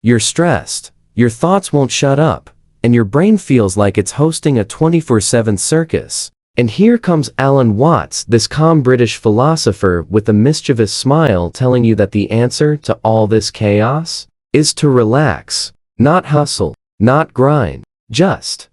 you're stressed, your thoughts won't shut up, and your brain feels like it's hosting a 24/7 circus. And here comes Alan Watts, this calm British philosopher with a mischievous smile, telling you that the answer to all this chaos is to relax, not hustle, not grind, just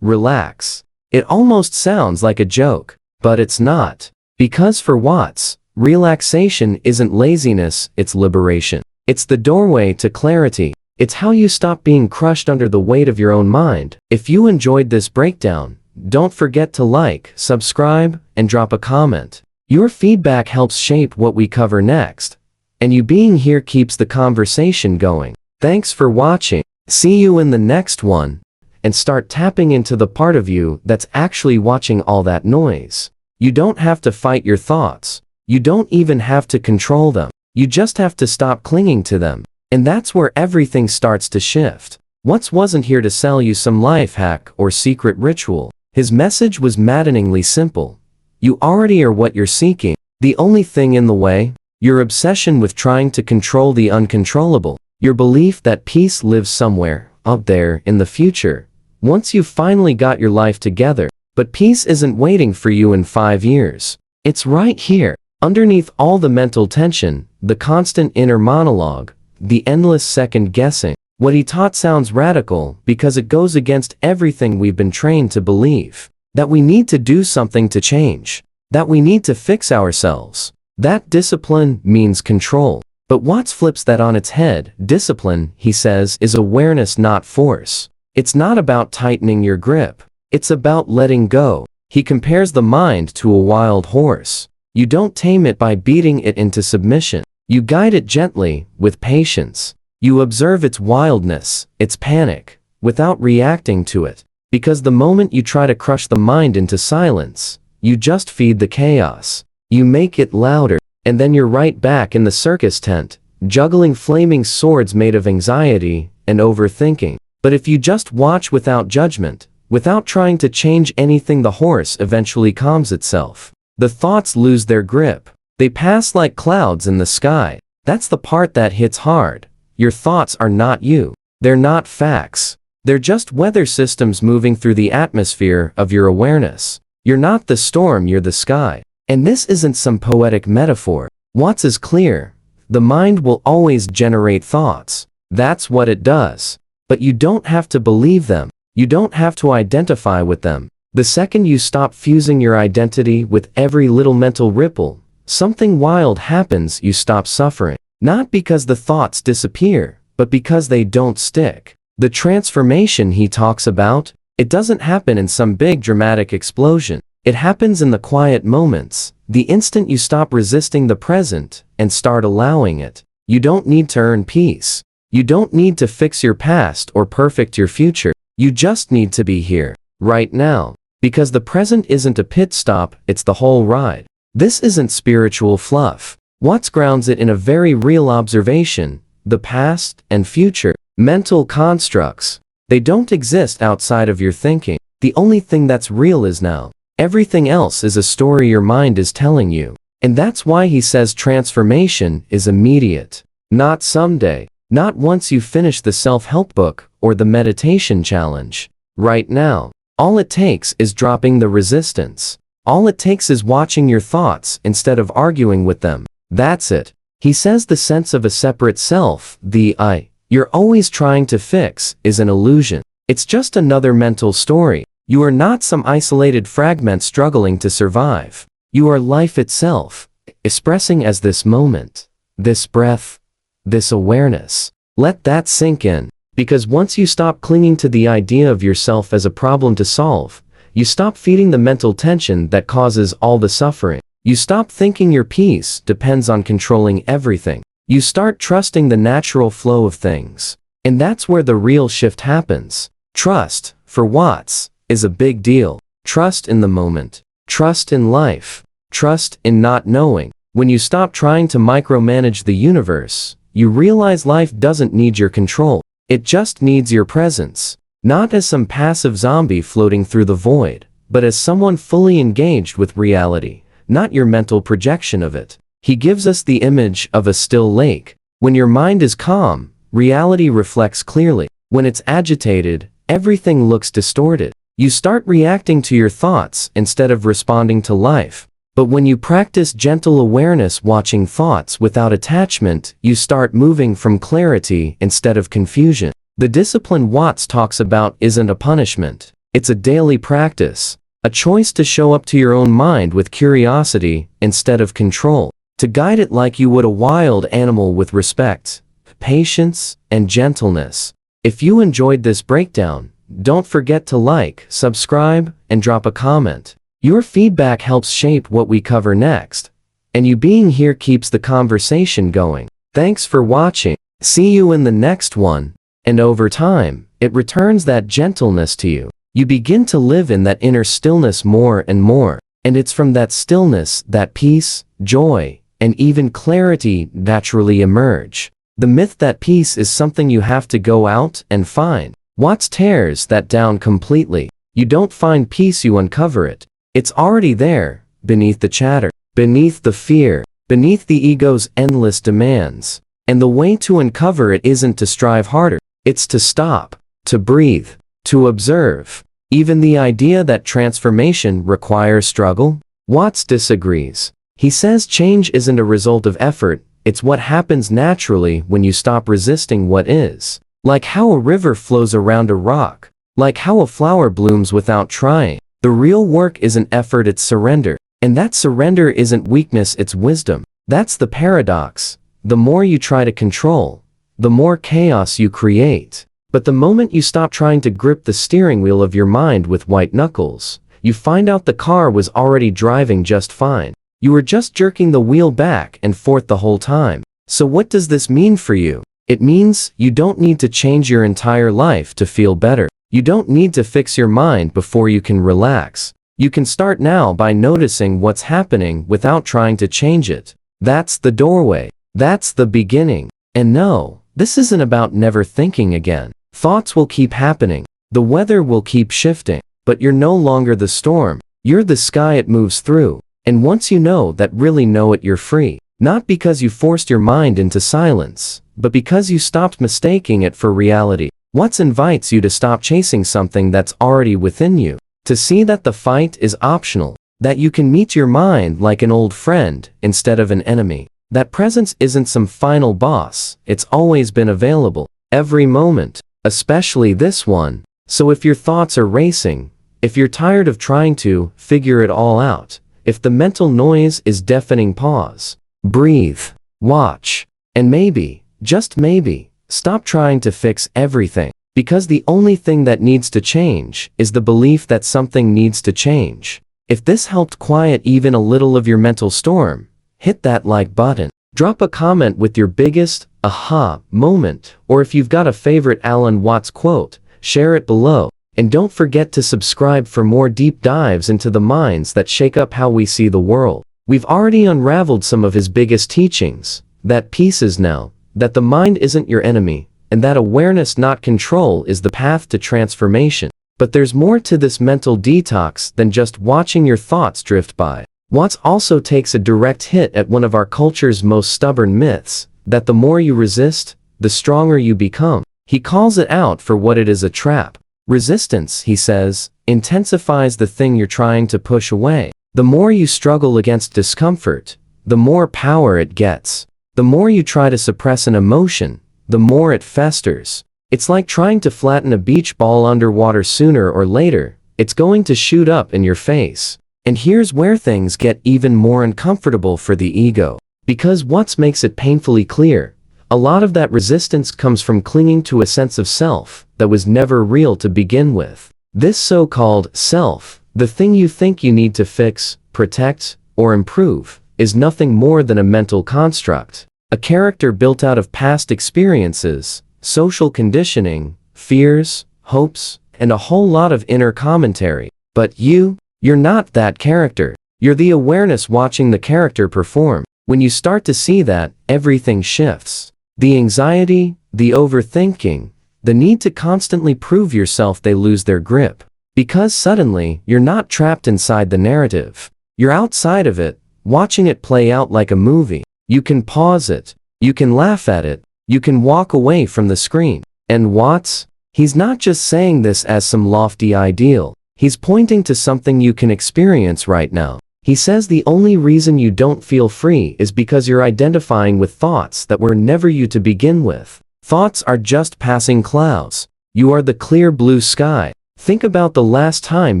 relax. It almost sounds like a joke, but it's not. Because for Watts, relaxation isn't laziness, it's liberation. It's the doorway to clarity. It's how you stop being crushed under the weight of your own mind. If you enjoyed this breakdown, don't forget to like, subscribe, and drop a comment. Your feedback helps shape what we cover next, and you being here keeps the conversation going. Thanks for watching. See you in the next one, and start tapping into the part of you that's actually watching all that noise. You don't have to fight your thoughts. You don't even have to control them. You just have to stop clinging to them. And that's where everything starts to shift. Watts wasn't here to sell you some life hack or secret ritual. His message was maddeningly simple. You already are what you're seeking. The only thing in the way, your obsession with trying to control the uncontrollable, your belief that peace lives somewhere up there in the future, once you've finally got your life together. But peace isn't waiting for you in 5 years. It's right here, underneath all the mental tension, the constant inner monologue, the endless second guessing. What he taught sounds radical because it goes against everything we've been trained to believe. That we need to do something to change. That we need to fix ourselves. That discipline means control. But Watts flips that on its head. Discipline, he says, is awareness, not force. It's not about tightening your grip. It's about letting go. He compares the mind to a wild horse. You don't tame it by beating it into submission. You guide it gently, with patience. You observe its wildness, its panic, without reacting to it. Because the moment you try to crush the mind into silence, you just feed the chaos. You make it louder, and then you're right back in the circus tent, juggling flaming swords made of anxiety and overthinking. But if you just watch without judgment, without trying to change anything, the horse eventually calms itself. The thoughts lose their grip. They pass like clouds in the sky. That's the part that hits hard. Your thoughts are not you. They're not facts. They're just weather systems moving through the atmosphere of your awareness. You're not the storm, you're the sky. And this isn't some poetic metaphor. Watts is clear. The mind will always generate thoughts. That's what it does. But you don't have to believe them. You don't have to identify with them. The second you stop fusing your identity with every little mental ripple, something wild happens. You stop suffering. Not because the thoughts disappear, but because they don't stick. The transformation he talks about, it doesn't happen in some big dramatic explosion. It happens in the quiet moments, the instant you stop resisting the present and start allowing it. You don't need to earn peace. You don't need to fix your past or perfect your future. You just need to be here, right now. Because the present isn't a pit stop, it's the whole ride. This isn't spiritual fluff. Watts grounds it in a very real observation. The past and future, mental constructs, they don't exist outside of your thinking. The only thing that's real is now. Everything else is a story your mind is telling you. And that's why he says transformation is immediate. Not someday. Not once you finish the self-help book or the meditation challenge. Right now. All it takes is dropping the resistance. All it takes is watching your thoughts instead of arguing with them. That's it. He says the sense of a separate self, the I, you're always trying to fix, is an illusion. It's just another mental story. You are not some isolated fragment struggling to survive. You are life itself, expressing as this moment, this breath, this awareness. Let that sink in. Because once you stop clinging to the idea of yourself as a problem to solve, you stop feeding the mental tension that causes all the suffering. You stop thinking your peace depends on controlling everything. You start trusting the natural flow of things. And that's where the real shift happens. Trust, for Watts, is a big deal. Trust in the moment. Trust in life. Trust in not knowing. When you stop trying to micromanage the universe, you realize life doesn't need your control. It just needs your presence. Not as some passive zombie floating through the void, but as someone fully engaged with reality. Not your mental projection of it. He gives us the image of a still lake. When your mind is calm, reality reflects clearly. When it's agitated, everything looks distorted. You start reacting to your thoughts instead of responding to life. But when you practice gentle awareness, watching thoughts without attachment, you start moving from clarity instead of confusion. The discipline Watts talks about isn't a punishment. It's a daily practice, a choice to show up to your own mind with curiosity instead of control, to guide it like you would a wild animal with respect, patience, and gentleness. If you enjoyed this breakdown, don't forget to like, subscribe, and drop a comment. Your feedback helps shape what we cover next, and you being here keeps the conversation going. Thanks for watching. See you in the next one. And over time, it returns that gentleness to you. You begin to live in that inner stillness more and more. And it's from that stillness that peace, joy, and even clarity naturally emerge. The myth that peace is something you have to go out and find. Watts tears that down completely. You don't find peace, you uncover it. It's already there, beneath the chatter, beneath the fear, beneath the ego's endless demands. And the way to uncover it isn't to strive harder. It's to stop, to breathe, to observe. Even the idea that transformation requires struggle? Watts disagrees. He says change isn't a result of effort, it's what happens naturally when you stop resisting what is. Like how a river flows around a rock. Like how a flower blooms without trying. The real work isn't effort, it's surrender. And that surrender isn't weakness, it's wisdom. That's the paradox. The more you try to control, the more chaos you create. But the moment you stop trying to grip the steering wheel of your mind with white knuckles, you find out the car was already driving just fine. You were just jerking the wheel back and forth the whole time. So what does this mean for you? It means you don't need to change your entire life to feel better. You don't need to fix your mind before you can relax. You can start now by noticing what's happening without trying to change it. That's the doorway. That's the beginning. And no, this isn't about never thinking again. Thoughts will keep happening. The weather will keep shifting. But you're no longer the storm. You're the sky it moves through. And once you know that, really know it, you're free. Not because you forced your mind into silence, but because you stopped mistaking it for reality. Watts invites you to stop chasing something that's already within you, to see that the fight is optional, that you can meet your mind like an old friend instead of an enemy, that presence isn't some final boss, it's always been available, every moment, especially this one. So if your thoughts are racing, if you're tired of trying to figure it all out, if the mental noise is deafening, pause, breathe, watch, and maybe, just maybe, stop trying to fix everything, because the only thing that needs to change is the belief that something needs to change. If this helped quiet even a little of your mental storm, hit that like button. Drop a comment with your biggest aha moment, or if you've got a favorite Alan Watts quote, share it below. And don't forget to subscribe for more deep dives into the minds that shake up how we see the world. We've already unraveled some of his biggest teachings, that peace is now, that the mind isn't your enemy, and that awareness, not control, is the path to transformation. But there's more to this mental detox than just watching your thoughts drift by. Watts also takes a direct hit at one of our culture's most stubborn myths, that the more you resist, the stronger you become. He calls it out for what it is, a trap. Resistance, he says, intensifies the thing you're trying to push away. The more you struggle against discomfort, the more power it gets. The more you try to suppress an emotion, the more it festers. It's like trying to flatten a beach ball underwater. Sooner or later, it's going to shoot up in your face. And here's where things get even more uncomfortable for the ego. Because Watts makes it painfully clear, a lot of that resistance comes from clinging to a sense of self that was never real to begin with. This so-called self, the thing you think you need to fix, protect, or improve, is nothing more than a mental construct, a character built out of past experiences, social conditioning, fears, hopes, and a whole lot of inner commentary. But you're not that character. You're the awareness watching the character perform. When you start to see that, everything shifts. The anxiety, the overthinking, the need to constantly prove yourself, they lose their grip. Because suddenly, you're not trapped inside the narrative. You're outside of it, watching it play out like a movie. You can pause it. You can laugh at it. You can walk away from the screen. And Watts? He's not just saying this as some lofty ideal. He's pointing to something you can experience right now. He says the only reason you don't feel free is because you're identifying with thoughts that were never you to begin with. Thoughts are just passing clouds. You are the clear blue sky. Think about the last time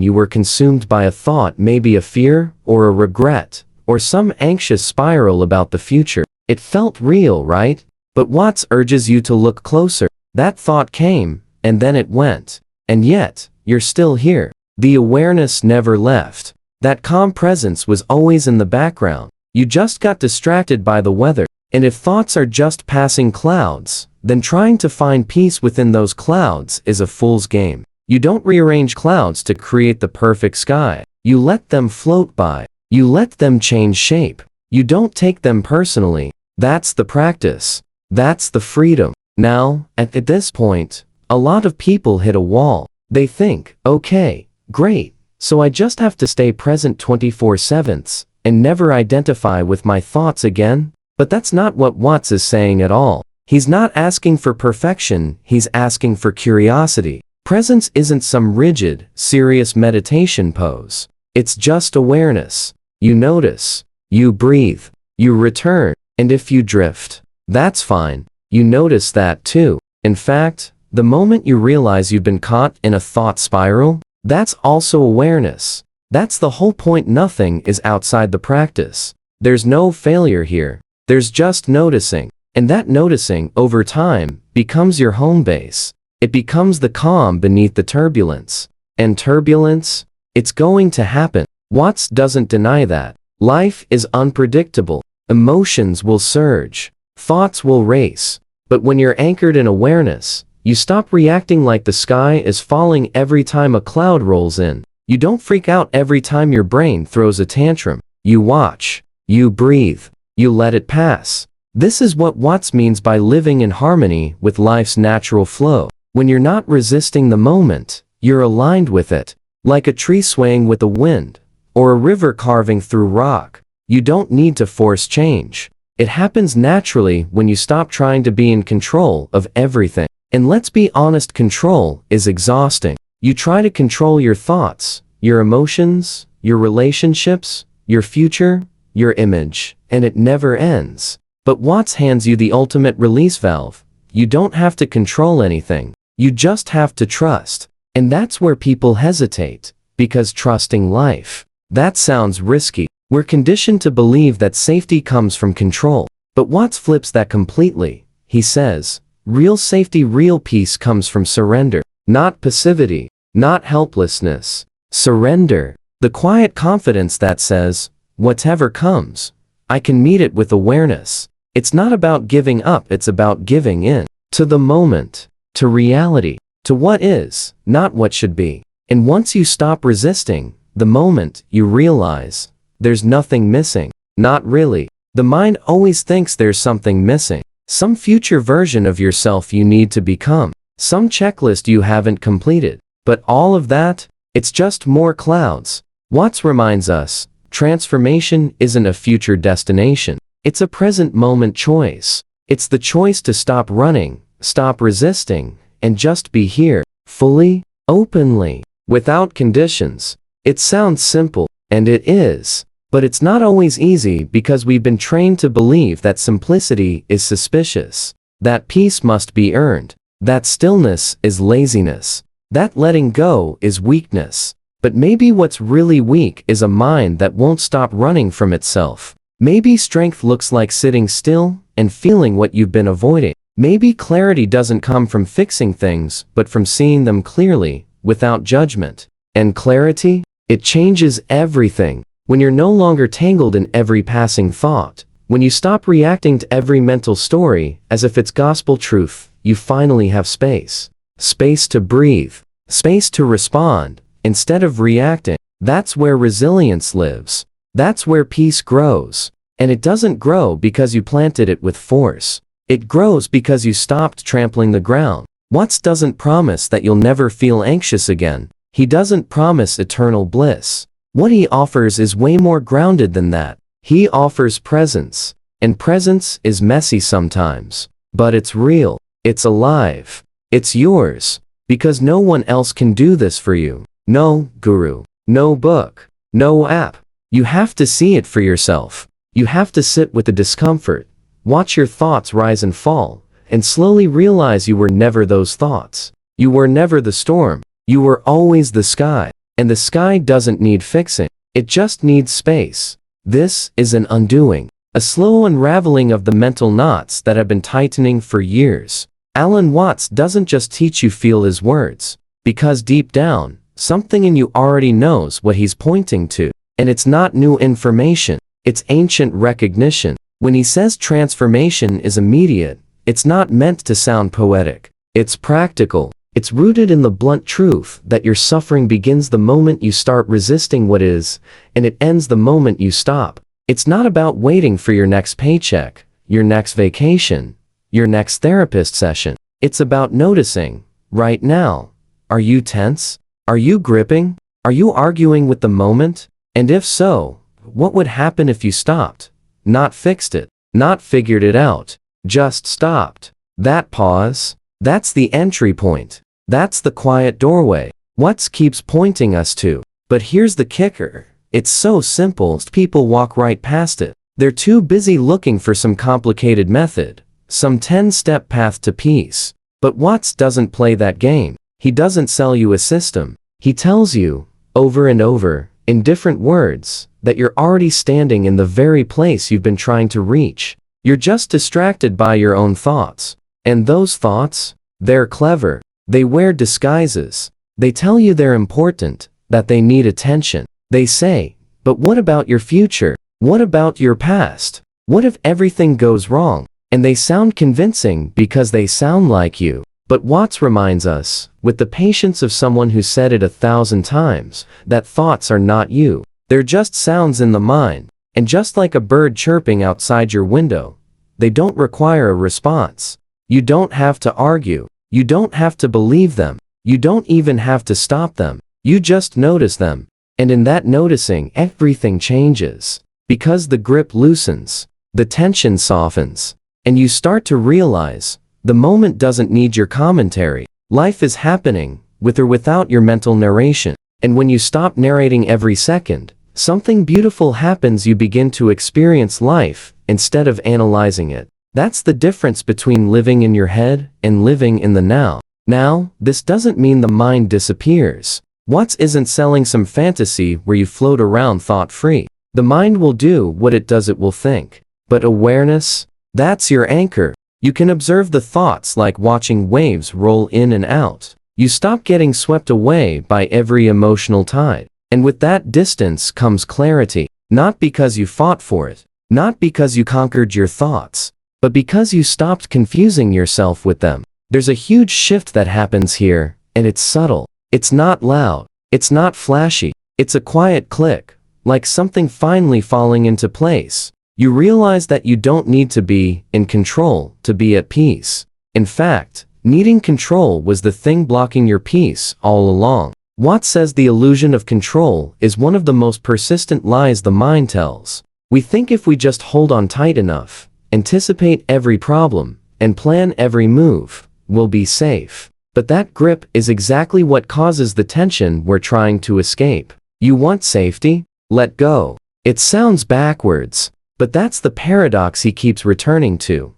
you were consumed by a thought, maybe a fear, or a regret, or some anxious spiral about the future. It felt real, right? But Watts urges you to look closer. That thought came, and then it went. And yet, you're still here. The awareness never left. That calm presence was always in the background. You just got distracted by the weather. And if thoughts are just passing clouds, then trying to find peace within those clouds is a fool's game. You don't rearrange clouds to create the perfect sky. You let them float by. You let them change shape. You don't take them personally. That's the practice. That's the freedom. Now, at this point, a lot of people hit a wall. They think, okay, great, so I just have to stay present 24/7 and never identify with my thoughts again? But that's not what Watts is saying at all. He's not asking for perfection, he's asking for curiosity. Presence isn't some rigid, serious meditation pose. It's just awareness. You notice, you breathe, you return, and if you drift, that's fine. You notice that too. In fact, the moment you realize you've been caught in a thought spiral, that's also awareness. That's the whole point. Nothing is outside the practice. There's no failure here. There's just noticing. And that noticing, over time, becomes your home base. It becomes the calm beneath the turbulence. And turbulence? It's going to happen. Watts doesn't deny that. Life is unpredictable. Emotions will surge. Thoughts will race. But when you're anchored in awareness, you stop reacting like the sky is falling every time a cloud rolls in. You don't freak out every time your brain throws a tantrum. You watch. You breathe. You let it pass. This is what Watts means by living in harmony with life's natural flow. When you're not resisting the moment, you're aligned with it. Like a tree swaying with the wind, or a river carving through rock. You don't need to force change. It happens naturally when you stop trying to be in control of everything. And let's be honest, control is exhausting. You try to control your thoughts, your emotions, your relationships, your future, your image, and it never ends. But Watts hands you the ultimate release valve. You don't have to control anything. You just have to trust. And that's where people hesitate, because trusting life, that sounds risky. We're conditioned to believe that safety comes from control. But Watts flips that completely. He says, real safety, real peace comes from surrender, not passivity, not helplessness. Surrender. The quiet confidence that says, whatever comes, I can meet it with awareness. It's not about giving up, it's about giving in. To the moment. To reality. To what is, not what should be. And once you stop resisting, the moment, you realize, there's nothing missing. Not really. The mind always thinks there's something missing. Some future version of yourself you need to become. Some checklist you haven't completed. But all of that, it's just more clouds. Watts reminds us, transformation isn't a future destination. It's a present moment choice. It's the choice to stop running, stop resisting, and just be here, fully, openly, without conditions. It sounds simple, and it is. But it's not always easy because we've been trained to believe that simplicity is suspicious, that peace must be earned, that stillness is laziness, that letting go is weakness. But maybe what's really weak is a mind that won't stop running from itself. Maybe strength looks like sitting still and feeling what you've been avoiding. Maybe clarity doesn't come from fixing things, but from seeing them clearly, without judgment. And clarity? It changes everything. When you're no longer tangled in every passing thought, when you stop reacting to every mental story as if it's gospel truth, you finally have space. Space to breathe. Space to respond, instead of reacting. That's where resilience lives. That's where peace grows. And it doesn't grow because you planted it with force. It grows because you stopped trampling the ground. Watts doesn't promise that you'll never feel anxious again. He doesn't promise eternal bliss. What he offers is way more grounded than that. He offers presence. And presence is messy sometimes. But it's real. It's alive. It's yours. Because no one else can do this for you. No guru. No book. No app. You have to see it for yourself. You have to sit with the discomfort, watch your thoughts rise and fall, and slowly realize you were never those thoughts. You were never the storm. You were always the sky. And the sky doesn't need fixing. It just needs space. This is an undoing. A slow unraveling of the mental knots that have been tightening for years. Alan Watts doesn't just teach you feel his words. Because deep down, something in you already knows what he's pointing to. And it's not new information. It's ancient recognition. When he says transformation is immediate, it's not meant to sound poetic. It's practical. It's rooted in the blunt truth that your suffering begins the moment you start resisting what is, and it ends the moment you stop. It's not about waiting for your next paycheck, your next vacation, your next therapist session. It's about noticing, right now. Are you tense? Are you gripping? Are you arguing with the moment? And if so, what would happen if you stopped? Not fixed it, not figured it out, just stopped. That pause, that's the entry point. That's the quiet doorway. Watts keeps pointing us to. But here's the kicker. It's so simple, people walk right past it. They're too busy looking for some complicated method, some 10-step path to peace. But Watts doesn't play that game. He doesn't sell you a system. He tells you, over and over, in different words, that you're already standing in the very place you've been trying to reach. You're just distracted by your own thoughts. And those thoughts, they're clever. They wear disguises. They tell you they're important, that they need attention. They say, but what about your future? What about your past? What if everything goes wrong? And they sound convincing because they sound like you. But Watts reminds us, with the patience of someone who said it 1,000 times, that thoughts are not you. They're just sounds in the mind. And just like a bird chirping outside your window, they don't require a response. You don't have to argue. You don't have to believe them. You don't even have to stop them. You just notice them. And in that noticing, everything changes. Because the grip loosens, the tension softens, and you start to realize, the moment doesn't need your commentary. Life is happening, with or without your mental narration. And when you stop narrating every second, something beautiful happens. You begin to experience life, instead of analyzing it. That's the difference between living in your head and living in the now. Now, this doesn't mean the mind disappears. Watts isn't selling some fantasy where you float around thought-free. The mind will do what it does, it will think. But awareness, that's your anchor. You can observe the thoughts like watching waves roll in and out. You stop getting swept away by every emotional tide. And with that distance comes clarity. Not because you fought for it. Not because you conquered your thoughts. But because you stopped confusing yourself with them. There's a huge shift that happens here, and it's subtle. It's not loud. It's not flashy. It's a quiet click, like something finally falling into place. You realize that you don't need to be in control to be at peace. In fact, needing control was the thing blocking your peace all along. Watts says the illusion of control is one of the most persistent lies the mind tells. We think if we just hold on tight enough, anticipate every problem, and plan every move, we'll be safe. But that grip is exactly what causes the tension we're trying to escape. You want safety? Let go. It sounds backwards, but that's the paradox he keeps returning to.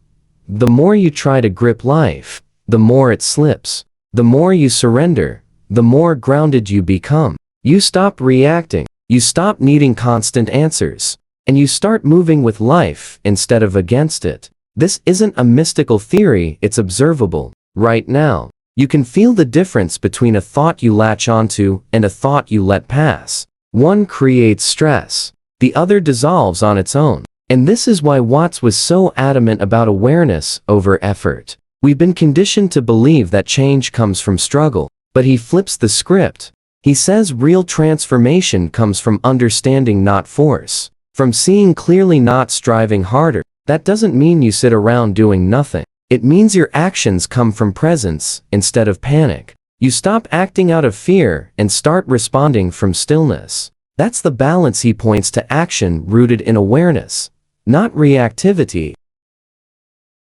The more you try to grip life, the more it slips. The more you surrender, the more grounded you become. You stop reacting. You stop needing constant answers. And you start moving with life instead of against it. This isn't a mystical theory, it's observable. Right now, you can feel the difference between a thought you latch onto and a thought you let pass. One creates stress. The other dissolves on its own. And this is why Watts was so adamant about awareness over effort. We've been conditioned to believe that change comes from struggle. But he flips the script. He says real transformation comes from understanding, not force. From seeing clearly, not striving harder. That doesn't mean you sit around doing nothing. It means your actions come from presence instead of panic. You stop acting out of fear and start responding from stillness. That's the balance he points to, action rooted in awareness, not reactivity.